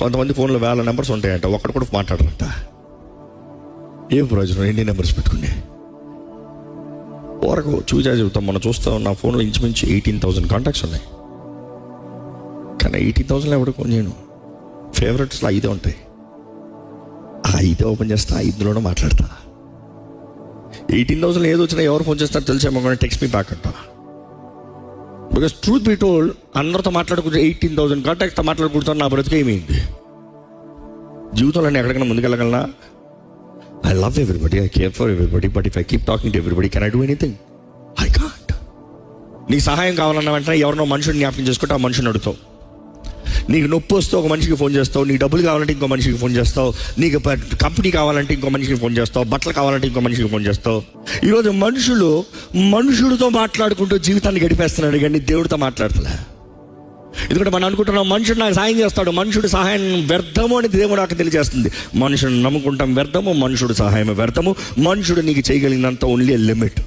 కొంతమంది ఫోన్లో 1000 నెంబర్స్ ఉంటాయంట, ఒక్కడు కూడా మాట్లాడరంట. ఏం ప్రయోజనం ఎన్ని నెంబర్స్ పెట్టుకుని? వరకు చూసా చెబుతాం. మనం చూస్తాం, నా ఫోన్లో ఇంచుమించు 18,000 కాంటాక్ట్స్ ఉన్నాయి. కానీ 18,000 ఎవరికి ఫోన్ చేయను. ఫేవరెట్స్లో 5 ఉంటాయి. ఆ 5 ఓపెన్ చేస్తా, 5లోనే మాట్లాడతా. 18,000 ఏదో వచ్చినా ఎవరు ఫోన్ చేస్తారో తెలిసేమో, కానీ టెక్స్ట్ మీ బ్యాక్ అంట. బికాస్ ట్రూత్ బి టోల్డ్, అందరితో మాట్లాడుకుంటే 18,000 కాంటాక్ట్తో మాట్లాడుకుంటాను. నా బ్రతికే ఏమైంది? జీవితంలో నేను ఎక్కడికైనా ముందుకెళ్ళగలనా? I love everybody, I care for everybody, but if I keep talking to everybody, can I do anything? I can't. నీకు సహాయం కావాలన్న వెంటనే ఎవరినో మనుషుని జ్ఞాపకం చేసుకుంటే ఆ మనిషిని అడుగుతావు. నీకు నొప్పి వస్తే ఒక మనిషికి ఫోన్ చేస్తావు, నీకు డబ్బులు కావాలంటే ఇంకో మనిషికి ఫోన్ చేస్తావు, నీకు కంపెనీ కావాలంటే ఇంకో మనిషికి ఫోన్ చేస్తావు, బట్టలు కావాలంటే ఇంకో మనిషికి ఫోన్ చేస్తావు. ఈరోజు మనుషుడితో మాట్లాడుకుంటూ జీవితాన్ని గడిపేస్తున్నాడు, కానీ దేవుడితో మాట్లాడలే. ఎందుకంటే మనం అనుకుంటున్నాం మనుషుడు నాకు సాయం చేస్తాడు, మనుషుడు సహాయం వ్యర్థము అని దేవుడు నాకు తెలియజేస్తుంది. మనుషుడు నమ్ముకుంటాం వ్యర్థము, మనుషుడు సహాయం వ్యర్థము. మనుషుడు నీకు చేయగలిగినంత ఓన్లీ లిమిట్.